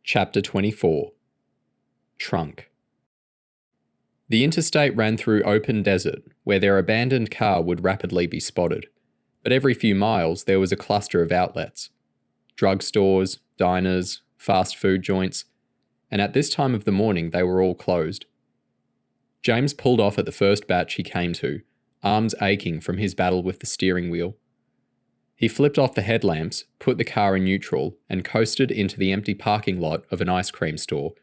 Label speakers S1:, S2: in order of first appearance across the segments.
S1: Chapter 24. Trunk. The interstate ran through open desert, where their abandoned car would rapidly be spotted. But every few miles there was a cluster of outlets. Drugstores, diners, fast food joints, and at this time of the morning they were all closed. James pulled off at the first batch he came to, arms aching from his battle with the steering wheel. He flipped off the headlamps, put the car in neutral, and coasted into the empty parking lot of an ice cream store,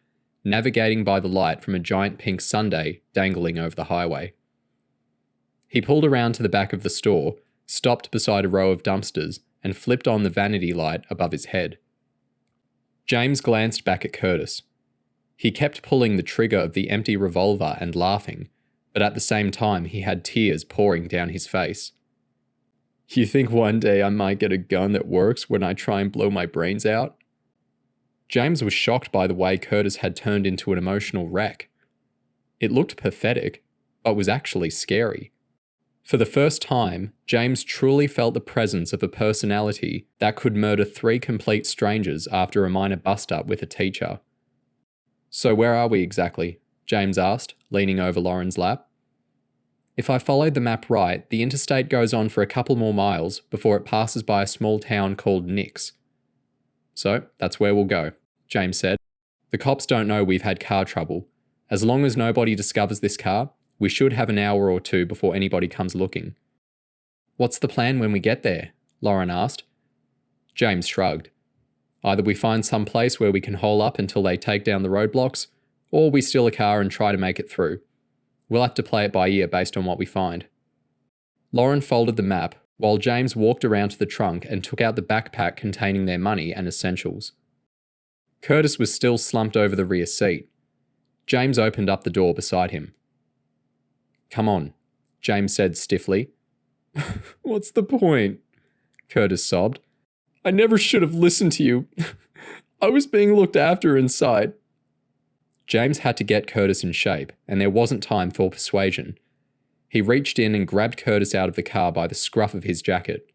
S1: navigating by the light from a giant pink sundae dangling over the highway. He pulled around to the back of the store, stopped beside a row of dumpsters, and flipped on the vanity light above his head. James glanced back at Curtis. He kept pulling the trigger of the empty revolver and laughing, but at the same time he had tears pouring down his face. "You think one day I might get a gun that works when I try and blow my brains out?" James was shocked by the way Curtis had turned into an emotional wreck. It looked pathetic, but was actually scary. For the first time, James truly felt the presence of a personality that could murder 3 complete strangers after a minor bust-up with a teacher. "So where are we exactly?" James asked, leaning over Lauren's lap. "If I followed the map right, the interstate goes on for a couple more miles before it passes by a small town called Nix." "So, that's where we'll go," James said. "The cops don't know we've had car trouble. As long as nobody discovers this car, we should have an hour or 2 before anybody comes looking." "What's the plan when we get there?" Lauren asked. James shrugged. "Either we find some place where we can hole up until they take down the roadblocks, or we steal a car and try to make it through. We'll have to play it by ear based on what we find." Lauren folded the map, while James walked around to the trunk and took out the backpack containing their money and essentials. Curtis was still slumped over the rear seat. James opened up the door beside him. "Come on," James said stiffly. "What's the point?" Curtis sobbed. "I never should have listened to you. I was being looked after inside." James had to get Curtis in shape, and there wasn't time for persuasion. He reached in and grabbed Curtis out of the car by the scruff of his jacket.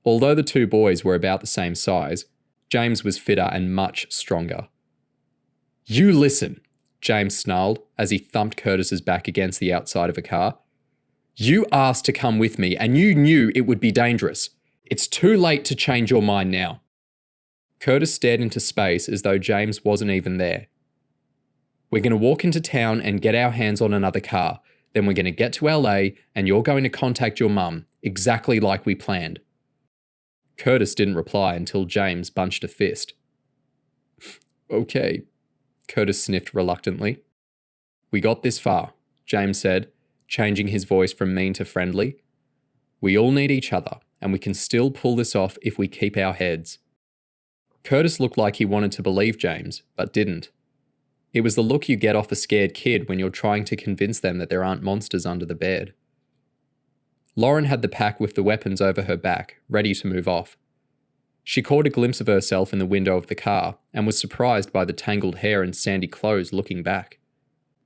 S1: Although the 2 boys were about the same size, James was fitter and much stronger. "You listen," James snarled as he thumped Curtis's back against the outside of a car. "You asked to come with me, and you knew it would be dangerous. It's too late to change your mind now." Curtis stared into space as though James wasn't even there. "We're going to walk into town and get our hands on another car. Then we're going to get to LA and you're going to contact your mum, exactly like we planned." Curtis didn't reply until James bunched a fist. "Okay," Curtis sniffed reluctantly. "We got this far," James said, changing his voice from mean to friendly. "We all need each other, and we can still pull this off if we keep our heads." Curtis looked like he wanted to believe James, but didn't. It was the look you get off a scared kid when you're trying to convince them that there aren't monsters under the bed. Lauren had the pack with the weapons over her back, ready to move off. She caught a glimpse of herself in the window of the car and was surprised by the tangled hair and sandy clothes looking back.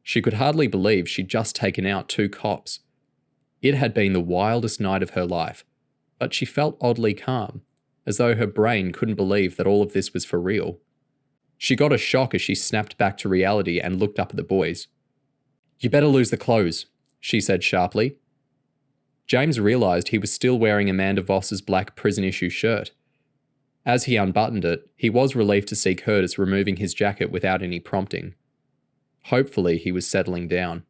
S1: She could hardly believe she'd just taken out 2 cops. It had been the wildest night of her life, but she felt oddly calm, as though her brain couldn't believe that all of this was for real. She got a shock as she snapped back to reality and looked up at the boys. "You better lose the clothes," she said sharply. James realised he was still wearing Amanda Voss's black prison-issue shirt. As he unbuttoned it, he was relieved to see Curtis removing his jacket without any prompting. Hopefully he was settling down.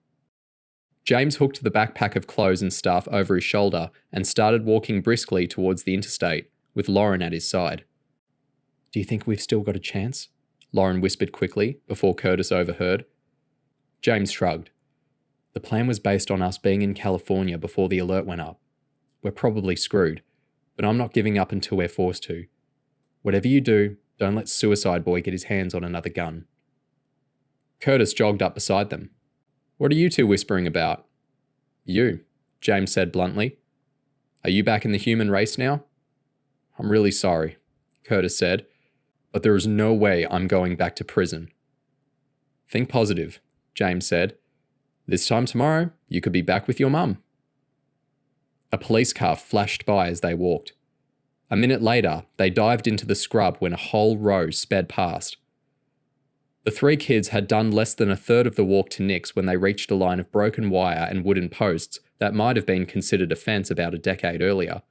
S1: James hooked the backpack of clothes and stuff over his shoulder and started walking briskly towards the interstate, with Lauren at his side. "Do you think we've still got a chance?" Lauren whispered quickly, before Curtis overheard. James shrugged. "The plan was based on us being in California before the alert went up. We're probably screwed, but I'm not giving up until we're forced to. Whatever you do, don't let Suicide Boy get his hands on another gun." Curtis jogged up beside them. "What are you 2 whispering about?" "You," James said bluntly. "Are you back in the human race now?" "I'm really sorry," Curtis said, "but there is no way I'm going back to prison." "Think positive," James said. "This time tomorrow, you could be back with your mum." A police car flashed by as they walked. A minute later, they dived into the scrub when a whole row sped past. The three kids had done less than a third of the walk to Nick's when they reached a line of broken wire and wooden posts that might have been considered a fence about a decade earlier.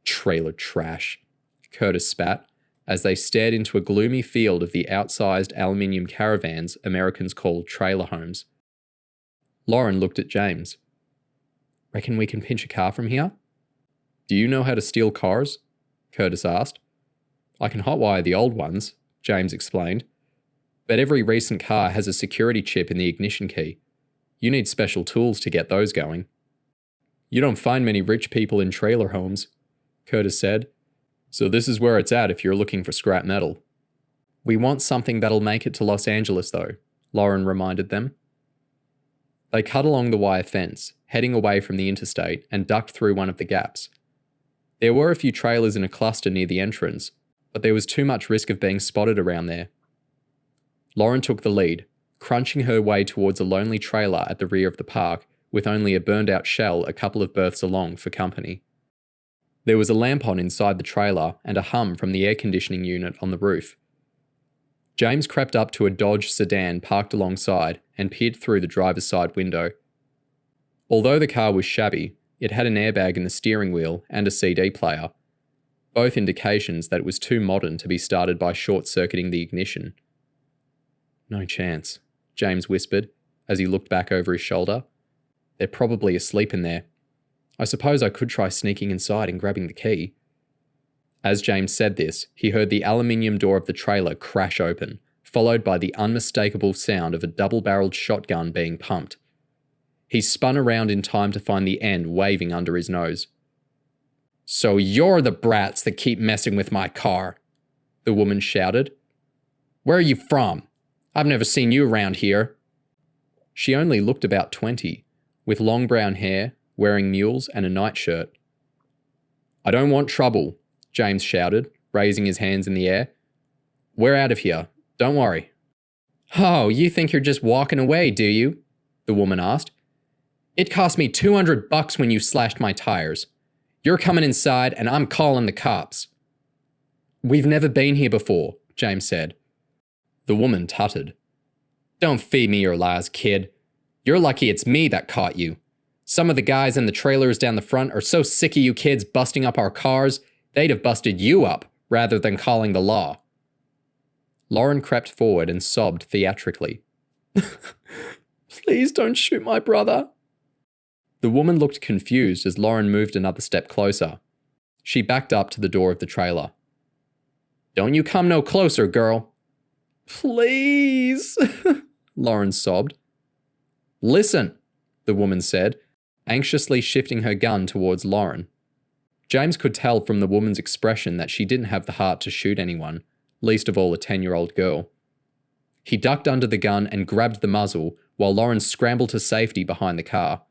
S1: Trailer trash, Curtis spat, as they stared into a gloomy field of the outsized aluminium caravans Americans call trailer homes. Lauren looked at James. Reckon we can pinch a car from here? Do you know how to steal cars? Curtis asked. I can hotwire the old ones, James explained. But every recent car has a security chip in the ignition key. You need special tools to get those going. You don't find many rich people in trailer homes, Curtis said. So this is where it's at if you're looking for scrap metal. We want something that'll make it to Los Angeles, though, Lauren reminded them. They cut along the wire fence, heading away from the interstate, and ducked through one of the gaps. There were a few trailers in a cluster near the entrance, but there was too much risk of being spotted around there. Lauren took the lead, crunching her way towards a lonely trailer at the rear of the park, with only a burned-out shell a couple of berths along for company. There was a lamp on inside the trailer and a hum from the air conditioning unit on the roof. James crept up to a Dodge sedan parked alongside and peered through the driver's side window. Although the car was shabby, it had an airbag in the steering wheel and a CD player, both indications that it was too modern to be started by short-circuiting the ignition. No chance, James whispered as he looked back over his shoulder. They're probably asleep in there. I suppose I could try sneaking inside and grabbing the key. As James said this, he heard the aluminium door of the trailer crash open, followed by the unmistakable sound of a double-barreled shotgun being pumped. He spun around in time to find the end waving under his nose. So you're the brats that keep messing with my car, the woman shouted. Where are you from? I've never seen you around here. She only looked about 20, with long brown hair, wearing mules and a nightshirt. I don't want trouble, James shouted, raising his hands in the air. We're out of here. Don't worry. Oh, you think you're just walking away, do you? The woman asked. It cost me $200 when you slashed my tires. You're coming inside and I'm calling the cops. We've never been here before, James said. The woman tutted. Don't feed me your lies, kid. You're lucky it's me that caught you. Some of the guys in the trailers down the front are so sick of you kids busting up our cars, they'd have busted you up rather than calling the law. Lauren crept forward and sobbed theatrically. Please don't shoot my brother. The woman looked confused as Lauren moved another step closer. She backed up to the door of the trailer. Don't you come no closer, girl. Please, Lauren sobbed. Listen, the woman said, anxiously shifting her gun towards Lauren. James could tell from the woman's expression that she didn't have the heart to shoot anyone, least of all a 10-year-old girl. He ducked under the gun and grabbed the muzzle while Lauren scrambled to safety behind the car.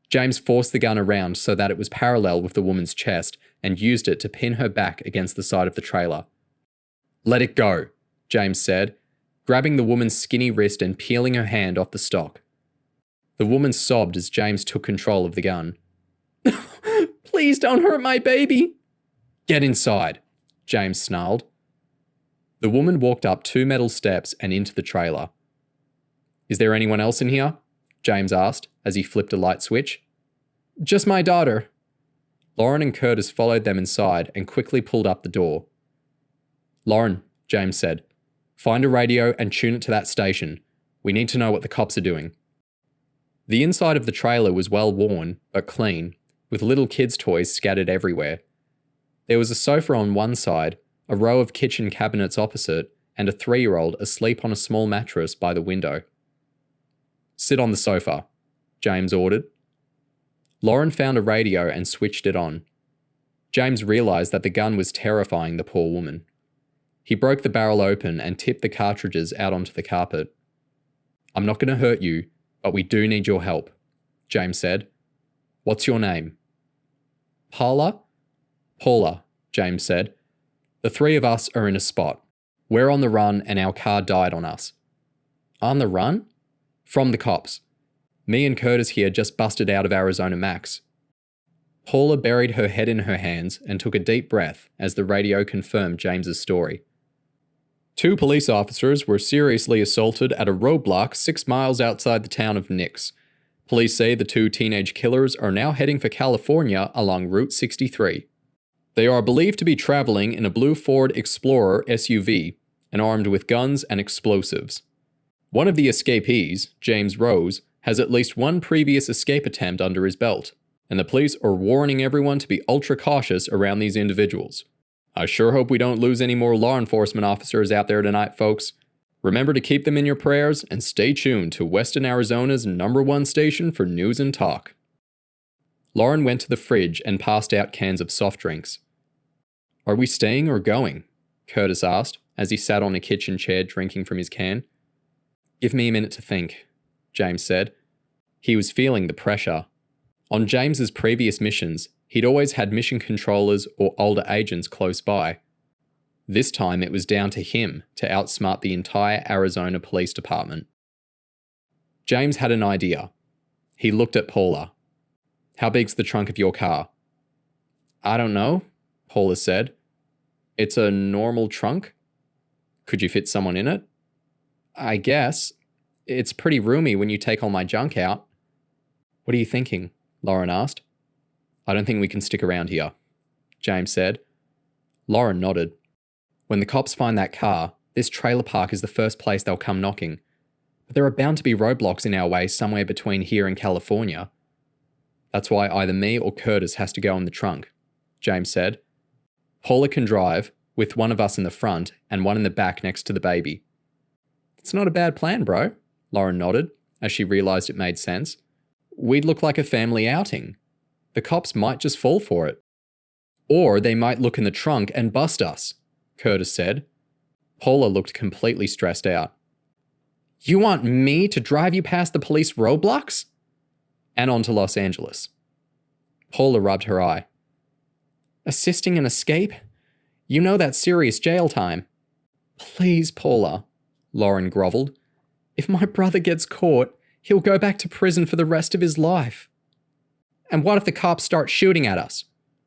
S1: James forced the gun around so that it was parallel with the woman's chest and used it to pin her back against the side of the trailer. Let it go, James said, grabbing the woman's skinny wrist and peeling her hand off the stock. The woman sobbed as James took control of the gun. Please don't hurt my baby. Get inside, James snarled. The woman walked up 2 metal steps and into the trailer. Is there anyone else in here? James asked as he flipped a light switch. Just my daughter. Lauren and Curtis followed them inside and quickly pulled up the door. Lauren, James said, find a radio and tune it to that station. We need to know what the cops are doing. The inside of the trailer was well worn, but clean, with little kids' toys scattered everywhere. There was a sofa on one side, a row of kitchen cabinets opposite, and a 3-year-old asleep on a small mattress by the window. Sit on the sofa, James ordered. Lauren found a radio and switched it on. James realised that the gun was terrifying the poor woman. He broke the barrel open and tipped the cartridges out onto the carpet. I'm not going to hurt you, but we do need your help, James said. What's your name? Paula? Paula, James said. The 3 of us are in a spot. We're on the run and our car died on us. On the run? From the cops. Me and Curtis here just busted out of Arizona Max. Paula buried her head in her hands and took a deep breath as the radio confirmed James's story. Two police officers were seriously assaulted at a roadblock 6 miles outside the town of Nix. Police say the two teenage killers are now heading for California along Route 63. They are believed to be traveling in a blue Ford Explorer SUV and armed with guns and explosives. One of the escapees, James Rose, has at least one previous escape attempt under his belt, and the police are warning everyone to be ultra cautious around these individuals. I sure hope we don't lose any more law enforcement officers out there tonight, folks. Remember to keep them in your prayers and stay tuned to Western Arizona's #1 station for news and talk. Lauren went to the fridge and passed out cans of soft drinks. Are we staying or going? Curtis asked as he sat on a kitchen chair drinking from his can. Give me a minute to think, James said. He was feeling the pressure. On James's previous missions, he'd always had mission controllers or older agents close by. This time it was down to him to outsmart the entire Arizona Police Department. James had an idea. He looked at Paula. How big's the trunk of your car? I don't know, Paula said. It's a normal trunk? Could you fit someone in it? I guess. It's pretty roomy when you take all my junk out. What are you thinking? Lauren asked. I don't think we can stick around here, James said. Lauren nodded. When the cops find that car, this trailer park is the first place they'll come knocking. But there are bound to be roadblocks in our way somewhere between here and California. That's why either me or Curtis has to go in the trunk, James said. Paula can drive, with one of us in the front and one in the back next to the baby. It's not a bad plan, bro, Lauren nodded, as she realised it made sense. We'd look like a family outing. The cops might just fall for it. Or they might look in the trunk and bust us, Curtis said. Paula looked completely stressed out. You want me to drive you past the police roadblocks? And on to Los Angeles. Paula rubbed her eye. Assisting an escape? You know that's serious jail time. Please, Paula, Lauren grovelled. If my brother gets caught, he'll go back to prison for the rest of his life. And what if the cops start shooting at us?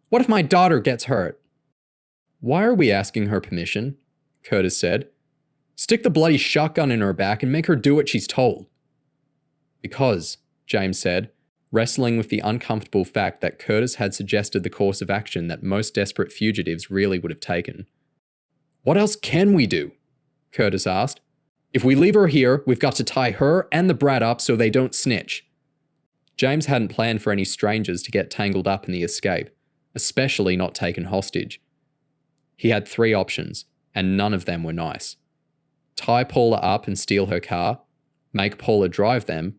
S1: What if my daughter gets hurt? Why are we asking her permission? Curtis said. Stick the bloody shotgun in her back and make her do what she's told. Because, James said, wrestling with the uncomfortable fact that Curtis had suggested the course of action that most desperate fugitives really would have taken. What else can we do? Curtis asked. If we leave her here, we've got to tie her and the brat up so they don't snitch. James hadn't planned for any strangers to get tangled up in the escape, especially not taken hostage. He had 3 options, and none of them were nice. Tie Paula up and steal her car, make Paula drive them,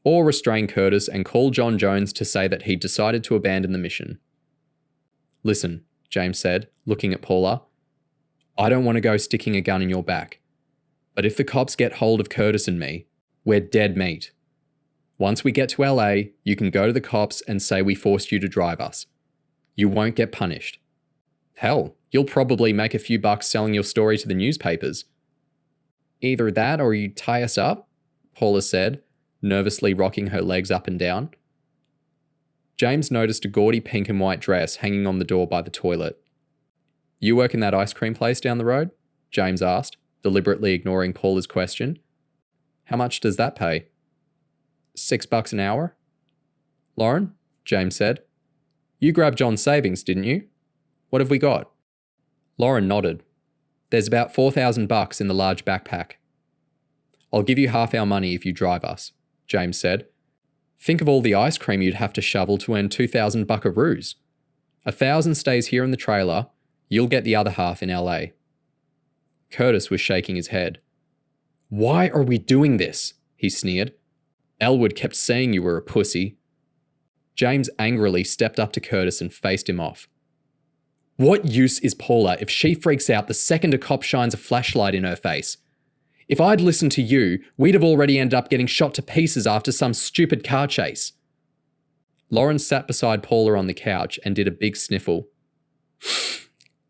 S1: or restrain Curtis and call John Jones to say that he'd decided to abandon the mission. Listen, James said, looking at Paula. I don't want to go sticking a gun in your back. But if the cops get hold of Curtis and me, we're dead meat. Once we get to LA, you can go to the cops and say we forced you to drive us. You won't get punished. Hell, you'll probably make a few bucks selling your story to the newspapers. Either that or you tie us up, Paula said, nervously rocking her legs up and down. James noticed a gaudy pink and white dress hanging on the door by the toilet. You work in that ice cream place down the road? James asked, deliberately ignoring Paula's question. How much does that pay? $6 an hour? Lauren, James said. You grabbed John's savings, didn't you? What have we got? Lauren nodded. There's about $4,000 in the large backpack. I'll give you half our money if you drive us, James said. Think of all the ice cream you'd have to shovel to earn 2,000 buckaroos. 1,000 stays here in the trailer. You'll get the other half in LA. Curtis was shaking his head. Why are we doing this? He sneered. Elwood kept saying you were a pussy. James angrily stepped up to Curtis and faced him off. What use is Paula if she freaks out the second a cop shines a flashlight in her face? If I'd listened to you, we'd have already ended up getting shot to pieces after some stupid car chase. Lauren sat beside Paula on the couch and did a big sniffle.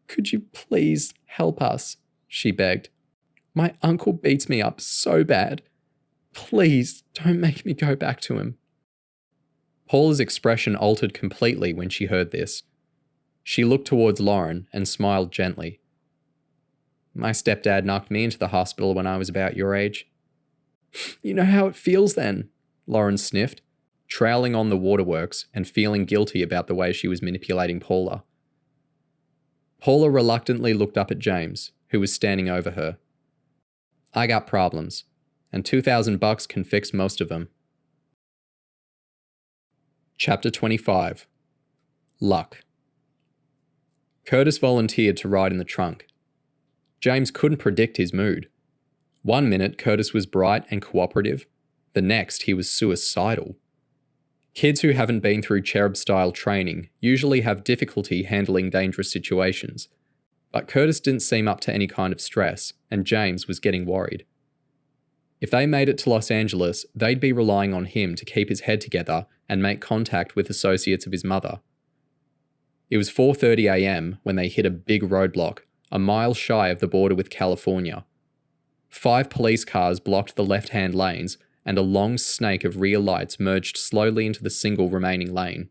S1: Could you please help us? She begged. My uncle beats me up so bad. Please don't make me go back to him. Paula's expression altered completely when she heard this. She looked towards Lauren and smiled gently. My stepdad knocked me into the hospital when I was about your age." "You know how it feels then," Lauren sniffed, trailing on the waterworks and feeling guilty about the way she was manipulating Paula. Paula reluctantly looked up at James, who was standing over her. "I got problems, and $2,000 can fix most of them." Chapter 25. Luck. Curtis volunteered to ride in the trunk. James couldn't predict his mood. One minute, Curtis was bright and cooperative. The next, he was suicidal. Kids who haven't been through CHERUB-style training usually have difficulty handling dangerous situations, but Curtis didn't seem up to any kind of stress, and James was getting worried. If they made it to Los Angeles, they'd be relying on him to keep his head together and make contact with associates of his mother. It was 4:30 a.m. when they hit a big roadblock, a mile shy of the border with California. 5 police cars blocked the left-hand lanes, and a long snake of rear lights merged slowly into the single remaining lane.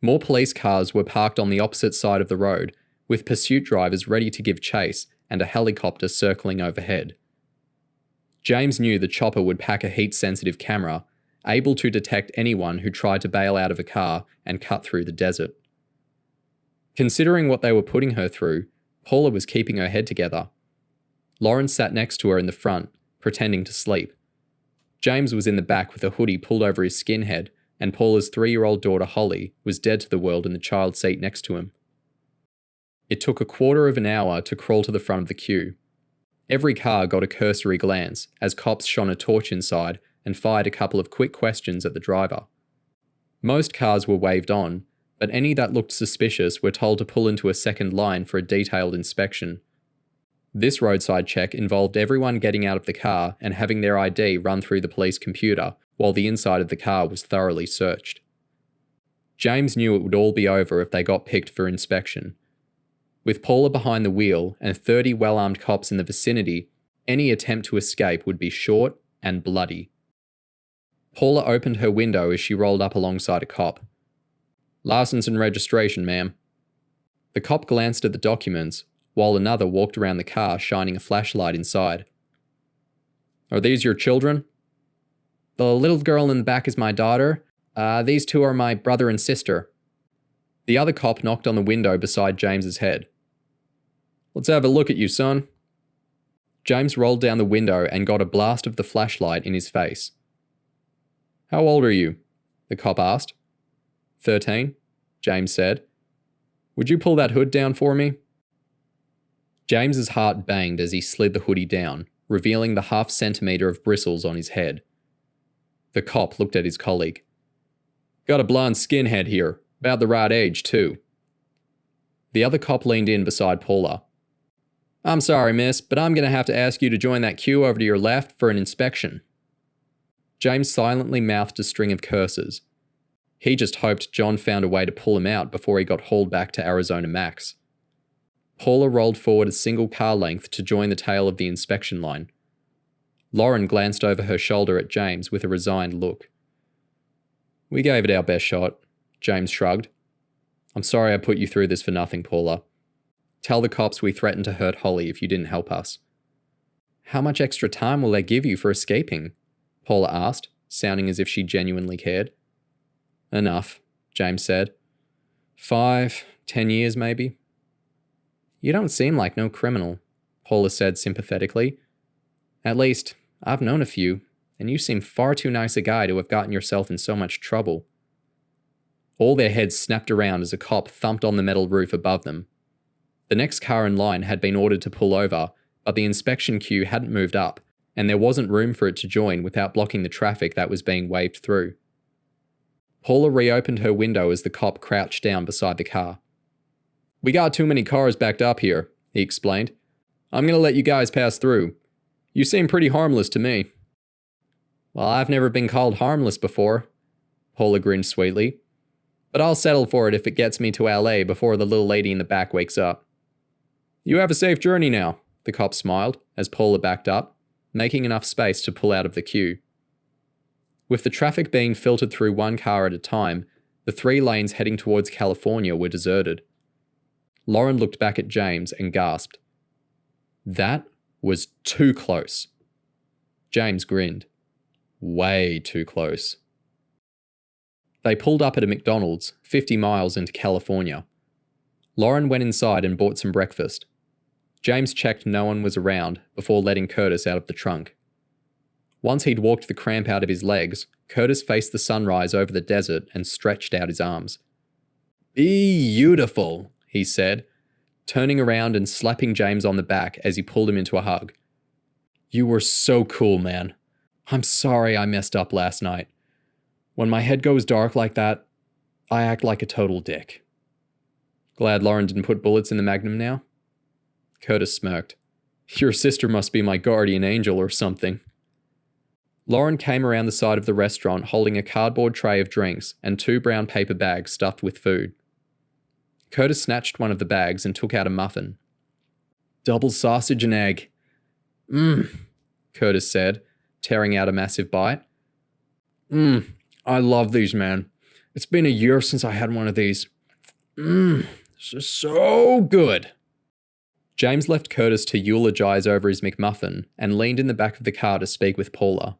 S1: More police cars were parked on the opposite side of the road, with pursuit drivers ready to give chase and a helicopter circling overhead. James knew the chopper would pack a heat-sensitive camera, able to detect anyone who tried to bail out of a car and cut through the desert. Considering what they were putting her through, Paula was keeping her head together. Lauren sat next to her in the front, pretending to sleep. James was in the back with a hoodie pulled over his skinhead, and Paula's 3-year-old daughter Holly was dead to the world in the child seat next to him. It took a quarter of an hour to crawl to the front of the queue. Every car got a cursory glance as cops shone a torch inside and fired a couple of quick questions at the driver. Most cars were waved on, but any that looked suspicious were told to pull into a second line for a detailed inspection. This roadside check involved everyone getting out of the car and having their ID run through the police computer while the inside of the car was thoroughly searched. James knew it would all be over if they got picked for inspection. With Paula behind the wheel and 30 well-armed cops in the vicinity, any attempt to escape would be short and bloody. Paula opened her window as she rolled up alongside a cop. "License and registration, ma'am." The cop glanced at the documents, while another walked around the car shining a flashlight inside. "Are these your children?" "The little girl in the back is my daughter. These 2 are my brother and sister." The other cop knocked on the window beside James's head. "Let's have a look at you, son." James rolled down the window and got a blast of the flashlight in his face. "How old are you?" the cop asked. 13, James said. "Would you pull that hood down for me?" James's heart banged as he slid the hoodie down, revealing the half-centimetre of bristles on his head. The cop looked at his colleague. "Got a blonde skinhead here, about the right age, too." The other cop leaned in beside Paula. "I'm sorry, miss, but I'm going to have to ask you to join that queue over to your left for an inspection." James silently mouthed a string of curses. He just hoped John found a way to pull him out before he got hauled back to Arizona Max. Paula rolled forward a single car length to join the tail of the inspection line. Lauren glanced over her shoulder at James with a resigned look. "We gave it our best shot," James shrugged. "I'm sorry I put you through this for nothing, Paula. Tell the cops we threatened to hurt Holly if you didn't help us." "How much extra time will they give you for escaping?" Paula asked, sounding as if she genuinely cared. "Enough," James said. 5, 10 years maybe. "You don't seem like no criminal," Paula said sympathetically. "At least, I've known a few, and you seem far too nice a guy to have gotten yourself in so much trouble." All their heads snapped around as a cop thumped on the metal roof above them. The next car in line had been ordered to pull over, but the inspection queue hadn't moved up, and there wasn't room for it to join without blocking the traffic that was being waved through. Paula reopened her window as the cop crouched down beside the car. "We got too many cars backed up here," he explained. "I'm going to let you guys pass through. You seem pretty harmless to me." "Well, I've never been called harmless before," Paula grinned sweetly. "But I'll settle for it if it gets me to LA before the little lady in the back wakes up." "You have a safe journey now," the cop smiled as Paula backed up, making enough space to pull out of the queue. With the traffic being filtered through one car at a time, the 3 lanes heading towards California were deserted. Lauren looked back at James and gasped. That was too close. James grinned. Way too close. They pulled up at a McDonald's 50 miles into California. Lauren went inside and bought some breakfast. James checked no one was around before letting Curtis out of the trunk. Once he'd walked the cramp out of his legs, Curtis faced the sunrise over the desert and stretched out his arms. Beautiful, he said, turning around and slapping James on the back as he pulled him into a hug. You were so cool, man. I'm sorry I messed up last night. When my head goes dark like that, I act like a total dick. Glad Lauren didn't put bullets in the Magnum now? Curtis smirked. Your sister must be my guardian angel or something. Lauren came around the side of the restaurant holding a cardboard tray of drinks and 2 brown paper bags stuffed with food. Curtis snatched one of the bags and took out a muffin. Double sausage and egg. Curtis said, tearing out a massive bite. I love these, man. It's been a year since I had one of these. This is so good. James left Curtis to eulogize over his McMuffin and leaned in the back of the car to speak with Paula.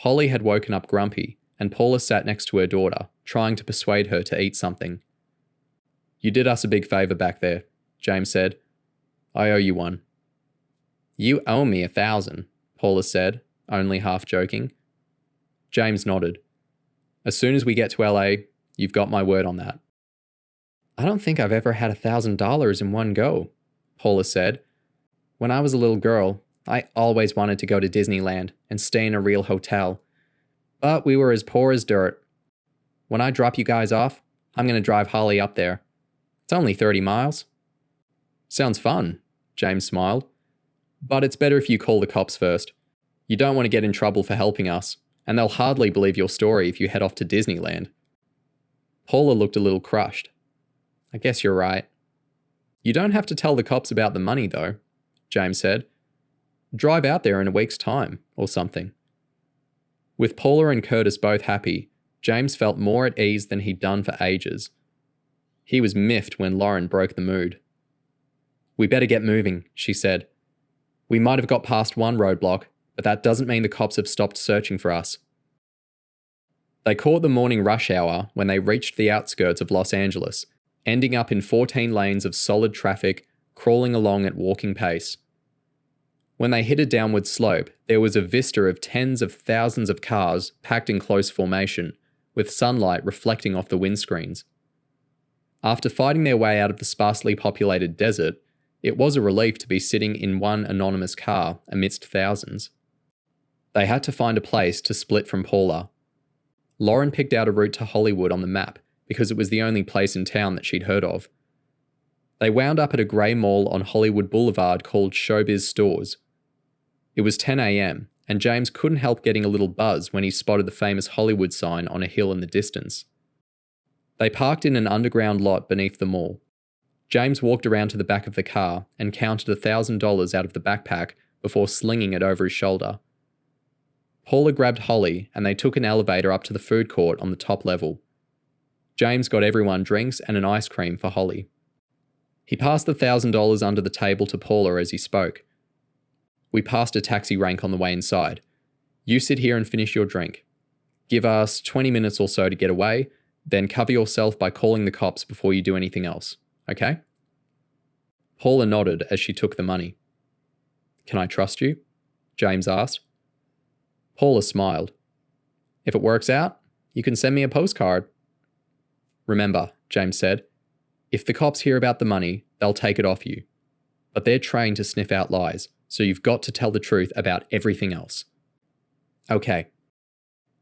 S1: Holly had woken up grumpy, and Paula sat next to her daughter, trying to persuade her to eat something. You did us a big favor back there, James said. I owe you one. You owe me 1,000, Paula said, only half joking. James nodded. As soon as we get to LA, you've got my word on that. I don't think I've ever had $1,000 in one go, Paula said. When I was a little girl, I always wanted to go to Disneyland and stay in a real hotel. But we were as poor as dirt. When I drop you guys off, I'm going to drive Holly up there. It's only 30 miles. Sounds fun, James smiled. But it's better if you call the cops first. You don't want to get in trouble for helping us, and they'll hardly believe your story if you head off to Disneyland. Paula looked a little crushed. I guess you're right. You don't have to tell the cops about the money, though, James said. Drive out there in a week's time, or something. With Paula and Curtis both happy, James felt more at ease than he'd done for ages. He was miffed when Lauren broke the mood. We better get moving, she said. We might have got past one roadblock, but that doesn't mean the cops have stopped searching for us. They caught the morning rush hour when they reached the outskirts of Los Angeles, ending up in 14 lanes of solid traffic, crawling along at walking pace. When they hit a downward slope, there was a vista of tens of thousands of cars packed in close formation, with sunlight reflecting off the windscreens. After fighting their way out of the sparsely populated desert, it was a relief to be sitting in one anonymous car amidst thousands. They had to find a place to split from Paula. Lauren picked out a route to Hollywood on the map because it was the only place in town that she'd heard of. They wound up at a grey mall on Hollywood Boulevard called Showbiz Stores. It was 10 a.m, and James couldn't help getting a little buzz when he spotted the famous Hollywood sign on a hill in the distance. They parked in an underground lot beneath the mall. James walked around to the back of the car and counted $1,000 out of the backpack before slinging it over his shoulder. Paula grabbed Holly and they took an elevator up to the food court on the top level. James got everyone drinks and an ice cream for Holly. He passed the $1,000 under the table to Paula as he spoke. We passed a taxi rank on the way inside. You sit here and finish your drink. Give us 20 minutes or so to get away, then cover yourself by calling the cops before you do anything else, okay? Paula nodded as she took the money. Can I trust you? James asked. Paula smiled. If it works out, you can send me a postcard. Remember, James said, if the cops hear about the money, they'll take it off you. But they're trained to sniff out lies, so you've got to tell the truth about everything else. Okay.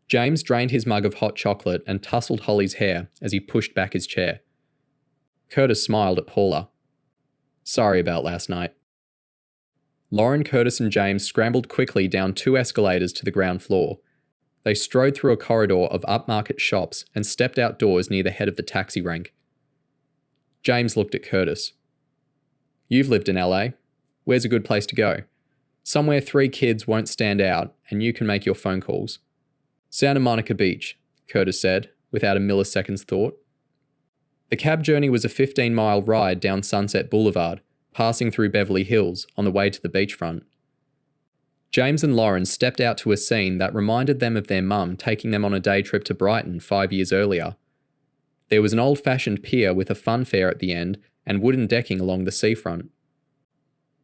S1: James drained his mug of hot chocolate and tousled Holly's hair as he pushed back his chair. Curtis smiled at Paula. Sorry about last night. Lauren, Curtis and James scrambled quickly down 2 escalators to the ground floor. They strode through a corridor of upmarket shops and stepped outdoors near the head of the taxi rank. James looked at Curtis. You've lived in LA. Where's a good place to go? Somewhere 3 kids won't stand out and you can make your phone calls. Santa Monica Beach, Curtis said, without a millisecond's thought. The cab journey was a 15-mile ride down Sunset Boulevard, passing through Beverly Hills on the way to the beachfront. James and Lauren stepped out to a scene that reminded them of their mum taking them on a day trip to Brighton 5 years earlier. There was an old-fashioned pier with a fun fair at the end and wooden decking along the seafront.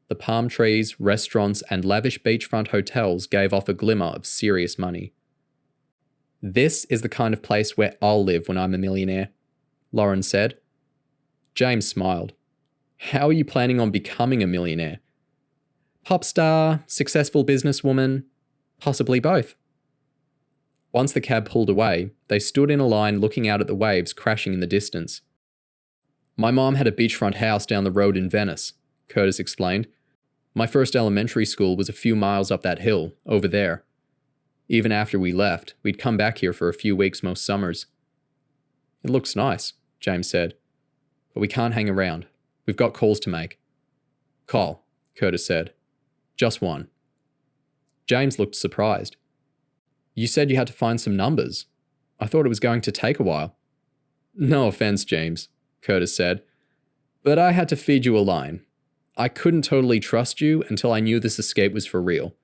S1: The palm trees, restaurants, and lavish beachfront hotels gave off a glimmer of serious money. "This is the kind of place where I'll live when I'm a millionaire," Lauren said. James smiled. "How are you planning on becoming a millionaire? Pop star, successful businesswoman, possibly both." Once the cab pulled away, they stood in a line looking out at the waves crashing in the distance. "My mom had a beachfront house down the road in Venice," Curtis explained. "My first elementary school was a few miles up that hill, over there. Even after we left, we'd come back here for a few weeks most summers." "It looks nice," James said. "But we can't hang around. We've got calls to make." "Call," Curtis said. "Just one." James looked surprised. "You said you had to find some numbers. I thought it was going to take a while." "No offense, James," Curtis said, "but I had to feed you a line. I couldn't totally trust you until I knew this escape was for real.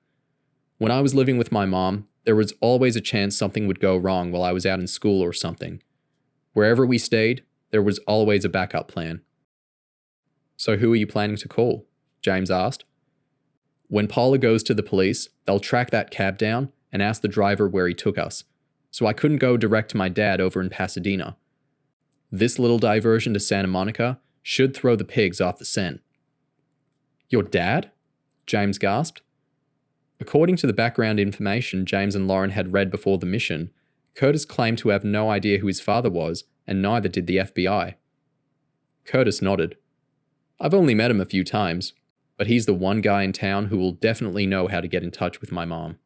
S1: When I was living with my mom, there was always a chance something would go wrong while I was out in school or something. Wherever we stayed, there was always a backup plan." "So who are you planning to call?" James asked. "When Paula goes to the police, they'll track that cab down and ask the driver where he took us, so I couldn't go direct to my dad over in Pasadena. This little diversion to Santa Monica should throw the pigs off the scent." "Your dad?" James gasped. According to the background information James and Lauren had read before the mission, Curtis claimed to have no idea who his father was, and neither did the FBI. Curtis nodded. "I've only met him a few times, but he's the one guy in town who will definitely know how to get in touch with my mom."